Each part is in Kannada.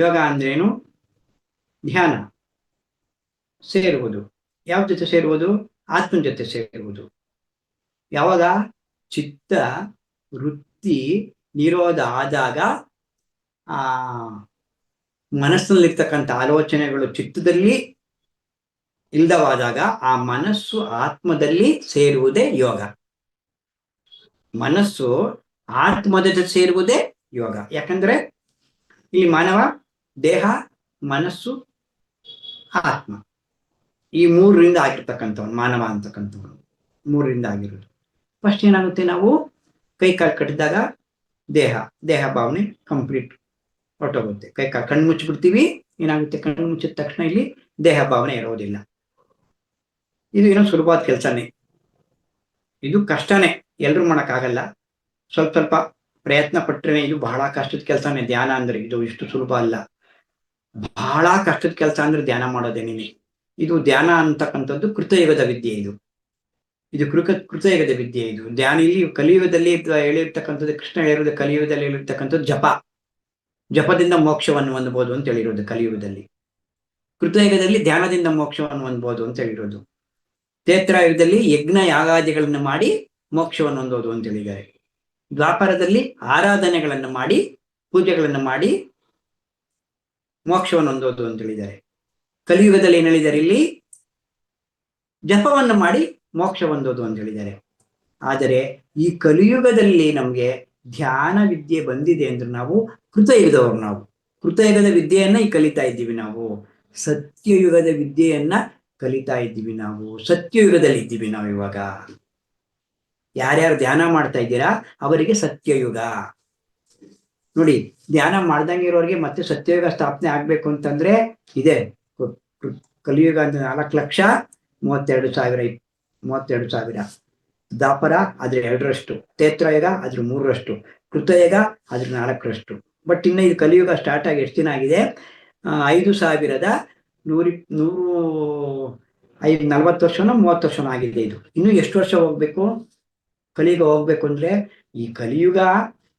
ಯೋಗ ಅಂದ್ರೇನು? ಧ್ಯಾನ ಸೇರುವುದು. ಯಾವ ಜೊತೆ ಸೇರುವುದು? ಆತ್ಮನ ಜೊತೆ ಸೇರುವುದು. ಯಾವಾಗ? ಚಿತ್ತ ವೃತ್ತಿ ನಿರೋಧ ಆದಾಗ, ಆ ಮನಸ್ಸಿನಲ್ಲಿರ್ತಕ್ಕಂಥ ಆಲೋಚನೆಗಳು ಚಿತ್ತದಲ್ಲಿ ಇಲ್ಲದವಾದಾಗ ಆ ಮನಸ್ಸು ಆತ್ಮದಲ್ಲಿ ಸೇರುವುದೇ ಯೋಗ. ಮನಸ್ಸು ಆತ್ಮದ ಜೊತೆ ಸೇರುವುದೇ ಯೋಗ. ಯಾಕಂದ್ರೆ ಇಲ್ಲಿ ಮಾನವ ದೇಹ, ಮನಸ್ಸು, ಆತ್ಮ, ಈ ಮೂರರಿಂದ ಆಗಿರ್ತಕ್ಕಂಥವ್ನು ಮಾನವ ಅಂತಕ್ಕಂಥವ್ನು. ಮೂರರಿಂದ ಆಗಿರೋದು. ಫಸ್ಟ್ ಏನಾಗುತ್ತೆ, ನಾವು ಕೈ ಕಾಲು ಕಟ್ಟಿದಾಗ ದೇಹ ಭಾವನೆ ಕಂಪ್ಲೀಟ್ ಹೊರಟೋಗುತ್ತೆ. ಕೈ ಕಾಲು ಕಣ್ಣು ಮುಚ್ಚಿಬಿಡ್ತೀವಿ, ಏನಾಗುತ್ತೆ? ಕಣ್ಣು ಮುಚ್ಚಿದ ತಕ್ಷಣ ಇಲ್ಲಿ ದೇಹ ಭಾವನೆ ಇರೋದಿಲ್ಲ. ಇದು ಏನೋ ಸುಲಭವಾದ ಕೆಲಸನೇ, ಇದು ಕಷ್ಟನೇ, ಎಲ್ರೂ ಮಾಡೋಕ್ಕಾಗಲ್ಲ. ಸ್ವಲ್ಪ ಪ್ರಯತ್ನ ಪಟ್ಟರೆ ಇದು ಬಹಳ ಕಷ್ಟದ ಕೆಲಸನೇ. ಧ್ಯಾನ ಅಂದ್ರೆ ಇದು ಇಷ್ಟು ಸುಲಭ ಅಲ್ಲ, ಬಹಳ ಕಷ್ಟದ ಕೆಲಸ ಅಂದ್ರೆ ಧ್ಯಾನ ಮಾಡೋದೇನೇ. ಇದು ಧ್ಯಾನ ಅಂತಕ್ಕಂಥದ್ದು ಕೃತಯುಗದ ವಿದ್ಯೆ. ಇದು ಕೃತಯುಗದ ವಿದ್ಯೆ. ಇದು ಧ್ಯಾನ ಇಲ್ಲಿ ಕಲಿಯುಗದಲ್ಲಿ ಹೇಳಿರ್ತಕ್ಕಂಥದ್ದು, ಕೃಷ್ಣ ಹೇಳಿರೋದು ಕಲಿಯುಗದಲ್ಲಿ ಹೇಳಿರ್ತಕ್ಕಂಥದ್ದು ಜಪದಿಂದ ಮೋಕ್ಷವನ್ನು ಹೊಂದಬಹುದು ಅಂತ ಹೇಳಿರೋದು ಕಲಿಯುಗದಲ್ಲಿ. ಕೃತಯುಗದಲ್ಲಿ ಧ್ಯಾನದಿಂದ ಮೋಕ್ಷವನ್ನು ಹೊಂದಬಹುದು ಅಂತ ಹೇಳಿರೋದು. ತ್ರೇತಾಯುಗದಲ್ಲಿ ಯಜ್ಞ ಯಾಗಾದಿಗಳನ್ನು ಮಾಡಿ ಮೋಕ್ಷವನ್ನು ಹೊಂದೋದು ಅಂತ ಹೇಳಿದ್ದಾರೆ. ದ್ವಾಪರದಲ್ಲಿ ಆರಾಧನೆಗಳನ್ನು ಮಾಡಿ, ಪೂಜೆಗಳನ್ನು ಮಾಡಿ ಮೋಕ್ಷವನ್ನು ಹೊಂದೋದು ಅಂತ ಹೇಳಿದ್ದಾರೆ. ಕಲಿಯುಗದಲ್ಲಿ ಏನ್ ಹೇಳಿದ್ದಾರೆ? ಇಲ್ಲಿ ಜಪವನ್ನು ಮಾಡಿ ಮೋಕ್ಷ ಹೊಂದೋದು ಅಂತ ಹೇಳಿದ್ದಾರೆ. ಆದರೆ ಈ ಕಲಿಯುಗದಲ್ಲಿ ನಮ್ಗೆ ಧ್ಯಾನ ವಿದ್ಯೆ ಬಂದಿದೆ ಅಂದ್ರೆ ನಾವು ಕೃತಯುಗದವರು. ನಾವು ಕೃತಯುಗದ ವಿದ್ಯೆಯನ್ನ ಈ ಕಲಿತಾ ಇದ್ದೀವಿ. ನಾವು ಸತ್ಯಯುಗದ ವಿದ್ಯೆಯನ್ನ ಕಲಿತಾ ಇದ್ದೀವಿ. ನಾವು ಸತ್ಯಯುಗದಲ್ಲಿ ಇದ್ದೀವಿ ನಾವು ಇವಾಗ. ಯಾರ್ಯಾರು ಧ್ಯಾನ ಮಾಡ್ತಾ ಇದ್ದೀರಾ ಅವರಿಗೆ ಸತ್ಯಯುಗ. ನೋಡಿ, ಧ್ಯಾನ ಮಾಡ್ದಂಗೆ ಇರೋರಿಗೆ ಮತ್ತೆ ಸತ್ಯಯುಗ ಸ್ಥಾಪನೆ ಆಗ್ಬೇಕು ಅಂತಂದ್ರೆ ಇದೆ. ಕಲಿಯುಗ ಅಂತ 4,32,000 ದಾಪರ ಅದ್ರ 2ರಷ್ಟು, ತ್ರೇತಾಯುಗ ಅದ್ರ 3ರಷ್ಟು, ಕೃತಯುಗ ಅದ್ರ 4ರಷ್ಟು. ಬಟ್ ಇನ್ನು ಇದು ಕಲಿಯುಗ ಸ್ಟಾರ್ಟ್ ಆಗಿ ಎಷ್ಟು ದಿನ ಆಗಿದೆ? 5,40 ವರ್ಷನೋ 30 ವರ್ಷನೋ ಆಗಿದೆ. ಇದು ಇನ್ನು ಎಷ್ಟು ವರ್ಷ ಹೋಗ್ಬೇಕು ಕಲಿಯುಗ ಹೋಗ್ಬೇಕು ಅಂದ್ರೆ? ಈ ಕಲಿಯುಗ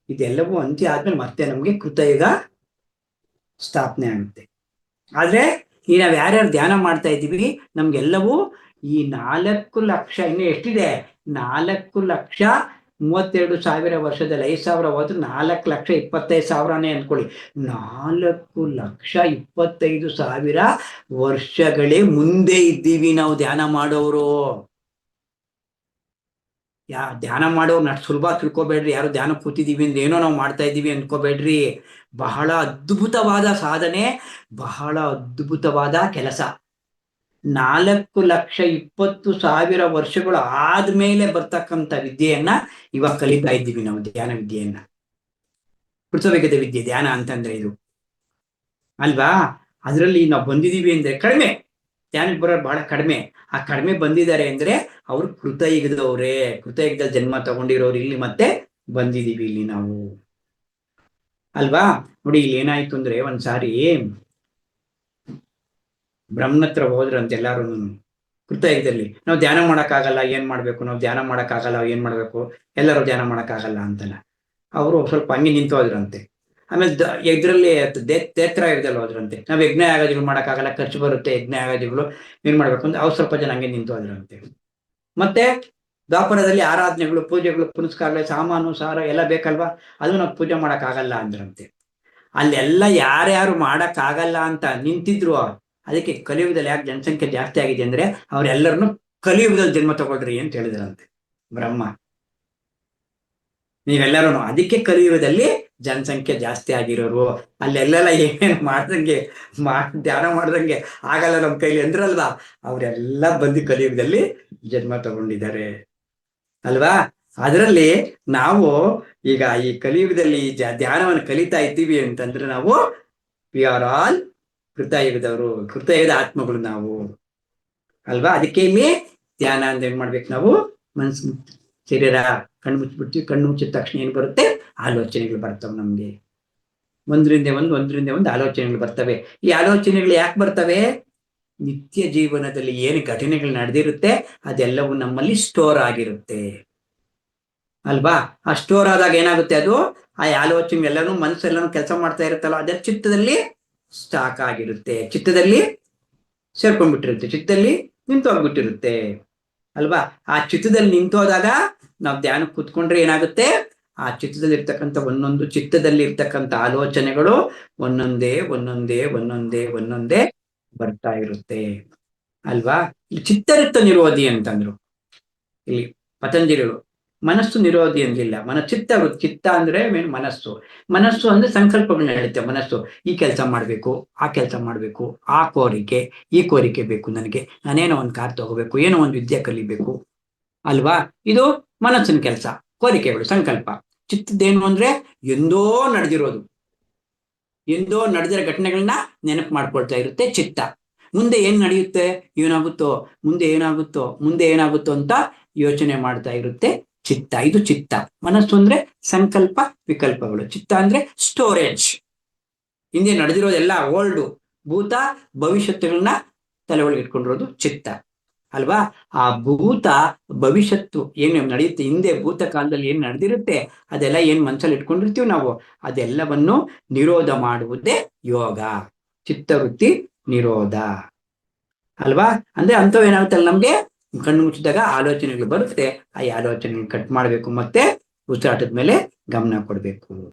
ಇದೆಲ್ಲವೂ ಅಂತ್ಯ ಆದ್ಮೇಲೆ ಮತ್ತೆ ನಮ್ಗೆ ಕೃತಯುಗ ಸ್ಥಾಪನೆ ಆಗುತ್ತೆ. ಆದ್ರೆ ಈ ನಾವ್ ಯಾರ್ಯಾರು ಧ್ಯಾನ ಮಾಡ್ತಾ ಇದ್ದೀವಿ ನಮ್ಗೆಲ್ಲವೂ ಈ 4 ಲಕ್ಷ, ಇನ್ನು ಎಷ್ಟಿದೆ? 4,32,000 ವರ್ಷದಲ್ಲಿ 5,000 ಹೋದ್ರೆ 4,25,000ನೇ ಅನ್ಕೊಳ್ಳಿ. 4,25,000 ವರ್ಷಗಳೇ ಮುಂದೆ ಇದ್ದೀವಿ ನಾವು ಧ್ಯಾನ ಮಾಡೋರು. ಧ್ಯಾನ ಮಾಡೋರು ನಟ್ ಸುಲಭ ತಿಳ್ಕೊಬೇಡ್ರಿ. ಯಾರು ಧ್ಯಾನ ಕೂತಿದೀವಿ ಅಂದ್ರೆ ಏನೋ ನಾವು ಮಾಡ್ತಾ ಇದ್ದೀವಿ ಅನ್ಕೋಬೇಡ್ರಿ. ಬಹಳ ಅದ್ಭುತವಾದ ಸಾಧನೆ, ಬಹಳ ಅದ್ಭುತವಾದ ಕೆಲಸ. 4,20,000 ವರ್ಷಗಳು ಆದ್ಮೇಲೆ ಬರ್ತಕ್ಕಂಥ ವಿದ್ಯೆಯನ್ನ ಇವಾಗ ಕಲಿತಾ ಇದ್ದೀವಿ ನಾವು, ಧ್ಯಾನ ವಿದ್ಯೆಯನ್ನ. ಕೃತಯುಗದ ವಿದ್ಯೆ ಧ್ಯಾನ ಅಂತಂದ್ರೆ ಇದು ಅಲ್ವಾ? ಅದರಲ್ಲಿ ನಾವು ಬಂದಿದ್ದೀವಿ ಅಂದ್ರೆ ಕಡಿಮೆ, ಧ್ಯಾನಕ್ಕೆ ಬರೋರು ಬಹಳ ಕಡಿಮೆ. ಆ ಕಡಿಮೆ ಬಂದಿದ್ದಾರೆ ಅಂದ್ರೆ ಅವ್ರು ಕೃತಯುಗದವ್ರೇ, ಕೃತಯುಗದಲ್ಲಿ ಜನ್ಮ ತಗೊಂಡಿರೋರು ಇಲ್ಲಿ ಮತ್ತೆ ಬಂದಿದ್ದೀವಿ ಇಲ್ಲಿ ನಾವು, ಅಲ್ವಾ? ನೋಡಿ, ಇಲ್ಲಿ ಏನಾಯ್ತು ಅಂದ್ರೆ ಒಂದ್ಸಾರಿ ಬ್ರಹ್ಮನ ಹತ್ರ ಹೋದ್ರಂತೆ ಎಲ್ಲಾರು. ಕೃತಯುಗದಲ್ಲಿ ನಾವು ಧ್ಯಾನ ಮಾಡಕ್ಕಾಗಲ್ಲ, ಏನ್ ಮಾಡ್ಬೇಕು? ನಾವು ಧ್ಯಾನ ಮಾಡಕ್ಕಾಗಲ್ಲ, ಏನ್ ಮಾಡ್ಬೇಕು? ಎಲ್ಲರೂ ಧ್ಯಾನ ಮಾಡಕ್ಕಾಗಲ್ಲ ಅಂತಲ್ಲ. ಅವರು ಸ್ವಲ್ಪ ಹಂಗೆ ನಿಂತು ಹೋದ್ರಂತೆ. ಆಮೇಲೆ ಇದ್ರಲ್ಲಿ ತ್ರೇತಾಯುಗದಲ್ಲಿ ಹೋದ್ರಂತೆ. ನಾವು ಯಜ್ಞ ಯಾಗಾದಿಗಳು ಮಾಡಕ್ಕಾಗಲ್ಲ, ಖರ್ಚು ಬರುತ್ತೆ ಯಜ್ಞ ಯಾಗಾದಿಗಳು, ಏನ್ ಮಾಡ್ಬೇಕು ಅಂತ ಅವ್ರು ಸ್ವಲ್ಪ ಜನ ಹಂಗೆ ನಿಂತು ಹೋದ್ರಂತೆ. ಮತ್ತೆ ದ್ವಾಪರದಲ್ಲಿ ಆರಾಧನೆಗಳು, ಪೂಜೆಗಳು, ಪುನಸ್ಕಾರಗಳು, ಸಾಮಾನು ಸಾರ ಎಲ್ಲ ಬೇಕಲ್ವಾ, ಅದು ನಾವು ಪೂಜೆ ಮಾಡಕ್ಕಾಗಲ್ಲ ಅಂದ್ರಂತೆ. ಅಲ್ಲೆಲ್ಲ ಯಾರ್ಯಾರು ಮಾಡಕ್ಕಾಗಲ್ಲ ಅಂತ ನಿಂತಿದ್ರು, ಅದಕ್ಕೆ ಕಲಿಯುಗದಲ್ಲಿ ಯಾಕೆ ಜನಸಂಖ್ಯೆ ಜಾಸ್ತಿ ಆಗಿದೆ ಅಂದ್ರೆ ಅವ್ರೆಲ್ಲರನ್ನು ಕಲಿಯುಗದಲ್ಲಿ ಜನ್ಮ ತಗೊಳ್ರಿ ಅಂತ ಹೇಳಿದ್ರಂತೆ ಬ್ರಹ್ಮ. ನೀವೆಲ್ಲರೂ ಅದಕ್ಕೆ ಕಲಿಯುಗದಲ್ಲಿ ಜನಸಂಖ್ಯೆ ಜಾಸ್ತಿ ಆಗಿರೋರು. ಅಲ್ಲೆಲ್ಲ ಏನೇನು ಧ್ಯಾನ ಮಾಡ್ದಂಗೆ ಆಗಲ್ಲ ನಮ್ಮ ಕೈಲಿ ಅಂದ್ರಲ್ವಾ, ಅವರೆಲ್ಲ ಬಂದು ಕಲಿಯುಗದಲ್ಲಿ ಜನ್ಮ ತಗೊಂಡಿದ್ದಾರೆ ಅಲ್ವಾ? ಅದರಲ್ಲಿ ನಾವು ಈಗ ಈ ಕಲಿಯುಗದಲ್ಲಿ ಧ್ಯಾನವನ್ನು ಕಲಿತಾ ಇದ್ದೀವಿ ಅಂತಂದ್ರೆ ನಾವು ವಿ ಆರ್ ಆಲ್ ಕೃತಯುಗದವರು, ಕೃತಯುಗದ ಆತ್ಮಗಳು ನಾವು ಅಲ್ವಾ? ಅದಕ್ಕೆ ಇಲ್ಲಿ ಧ್ಯಾನ ಅಂದ್ರೆ ಏನ್ ಮಾಡ್ಬೇಕು ನಾವು? ಮನಸ್ಸು ಶರೀರ ಕಣ್ಣು ಮುಚ್ಚಿಬಿಡ್ತೀವಿ. ಕಣ್ಣು ಮುಚ್ಚಿದ ತಕ್ಷಣ ಏನ್ ಬರುತ್ತೆ? ಆಲೋಚನೆಗಳು ಬರ್ತವೆ ನಮ್ಗೆ. ಒಂದ್ರಿಂದ ಒಂದು ಆಲೋಚನೆಗಳು ಬರ್ತವೆ. ಈ ಆಲೋಚನೆಗಳು ಯಾಕೆ ಬರ್ತವೆ? ನಿತ್ಯ ಜೀವನದಲ್ಲಿ ಏನು ಘಟನೆಗಳು ನಡೆದಿರುತ್ತೆ ಅದೆಲ್ಲವೂ ನಮ್ಮಲ್ಲಿ ಸ್ಟೋರ್ ಆಗಿರುತ್ತೆ ಅಲ್ವಾ? ಆ ಸ್ಟೋರ್ ಆದಾಗ ಏನಾಗುತ್ತೆ? ಅದು ಆ ಆಲೋಚನೆ ಎಲ್ಲಾನು ಮನಸ್ಸೆಲ್ಲಾನು ಕೆಲಸ ಮಾಡ್ತಾ ಇರುತ್ತಲ್ಲ, ಅದರ ಚಿತ್ತದಲ್ಲಿ ಸ್ಟಾಕ್ ಆಗಿರುತ್ತೆ, ಚಿತ್ತದಲ್ಲಿ ಸೇರ್ಕೊಂಡ್ಬಿಟ್ಟಿರುತ್ತೆ, ಚಿತ್ತದಲ್ಲಿ ನಿಂತೋಗ್ಬಿಟ್ಟಿರುತ್ತೆ ಅಲ್ವಾ. ಆ ಚಿತ್ತದಲ್ಲಿ ನಿಂತೋದಾಗ ನಾವು ಧ್ಯಾನ ಕೂತ್ಕೊಂಡ್ರೆ ಏನಾಗುತ್ತೆ, ಆ ಚಿತ್ತದಲ್ಲಿ ಇರ್ತಕ್ಕಂಥ ಒಂದೊಂದು ಚಿತ್ತದಲ್ಲಿ ಇರ್ತಕ್ಕಂಥ ಆಲೋಚನೆಗಳು ಒಂದೊಂದೇ ಒಂದೊಂದೇ ಒಂದೊಂದೇ ಒಂದೊಂದೇ ಬರ್ತಾ ಇರುತ್ತೆ ಅಲ್ವಾ. ಇಲ್ಲಿ ಚಿತ್ತರಿತ್ತ ನಿರೋಧಿ ಅಂತಂದ್ರು, ಇಲ್ಲಿ ಪತಂಜಲಿಗಳು ಮನಸ್ಸು ನಿರೋಧಿ ಅಂದಿಲ್ಲ, ಚಿತ್ತ ಅಂದ್ರೆ ಮನಸ್ಸು. ಮನಸ್ಸು ಅಂದ್ರೆ ಸಂಕಲ್ಪಗಳನ್ನ ಹೇಳುತ್ತೆ ಮನಸ್ಸು. ಈ ಕೆಲಸ ಮಾಡ್ಬೇಕು, ಆ ಕೆಲಸ ಮಾಡ್ಬೇಕು, ಆ ಕೋರಿಕೆ, ಈ ಕೋರಿಕೆ ಬೇಕು ನನಗೆ, ನಾನೇನೋ ಒಂದು ಕಾರ್ ತಗೋಬೇಕು, ಏನೋ ಒಂದು ವಿದ್ಯೆ ಕಲಿಬೇಕು ಅಲ್ವಾ. ಇದು ಮನಸ್ಸಿನ ಕೆಲಸ, ಕೋರಿಕೆಗಳು, ಸಂಕಲ್ಪ. ಚಿತ್ತದ್ದೇನು ಅಂದ್ರೆ ಎಂದೋ ನಡೆದಿರೋದು, ಎಂದೋ ನಡೆದಿರೋ ಘಟನೆಗಳನ್ನ ನೆನಪು ಮಾಡ್ಕೊಳ್ತಾ ಇರುತ್ತೆ ಚಿತ್ತ. ಮುಂದೆ ಏನ್ ನಡೆಯುತ್ತೆ, ಏನಾಗುತ್ತೋ, ಮುಂದೆ ಏನಾಗುತ್ತೋ, ಮುಂದೆ ಏನಾಗುತ್ತೋ ಅಂತ ಯೋಚನೆ ಮಾಡ್ತಾ ಇರುತ್ತೆ ಚಿತ್ತ. ಇದು ಚಿತ್ತ. ಮನಸ್ಸು ಅಂದ್ರೆ ಸಂಕಲ್ಪ ವಿಕಲ್ಪಗಳು. ಚಿತ್ತ ಅಂದ್ರೆ ಸ್ಟೋರೇಜ್, ಹಿಂದೆ ನಡೆದಿರೋದೆಲ್ಲ ಓಲ್ಡು, ಭೂತ ಭವಿಷ್ಯತ್ತುಗಳನ್ನ ತಲೆ ಒಳಗೆ ಇಟ್ಕೊಂಡಿರೋದು ಚಿತ್ತ ಅಲ್ವಾ. ಆ ಭೂತ ಭವಿಷ್ಯತ್ತು ಏನು ನಡೆಯುತ್ತೆ, ಹಿಂದೆ ಭೂತ ಕಾಲದಲ್ಲಿ ಏನ್ ನಡೆದಿರುತ್ತೆ ಅದೆಲ್ಲ ಏನ್ ಮನಸ್ಸಲ್ಲಿ ಇಟ್ಕೊಂಡಿರ್ತೀವಿ ನಾವು, ಅದೆಲ್ಲವನ್ನು ನಿರೋಧ ಮಾಡುವುದೇ ಯೋಗ, ಚಿತ್ತವೃತ್ತಿ ನಿರೋಧ ಅಲ್ವಾ. ಅಂದ್ರೆ ಅಂಥವು ಏನಾಗುತ್ತಲ್ಲ, ನಮ್ಗೆ ಕಣ್ಣು ಮುಚ್ಚಿದಾಗ ಆಲೋಚನೆಗಳು ಬರುತ್ತೆ, ಆ ಆಲೋಚನೆಗಳು ಕಟ್ ಮಾಡ್ಬೇಕು, ಮತ್ತೆ ಉಸಿರಾಟದ ಮೇಲೆ ಗಮನ ಕೊಡ್ಬೇಕು.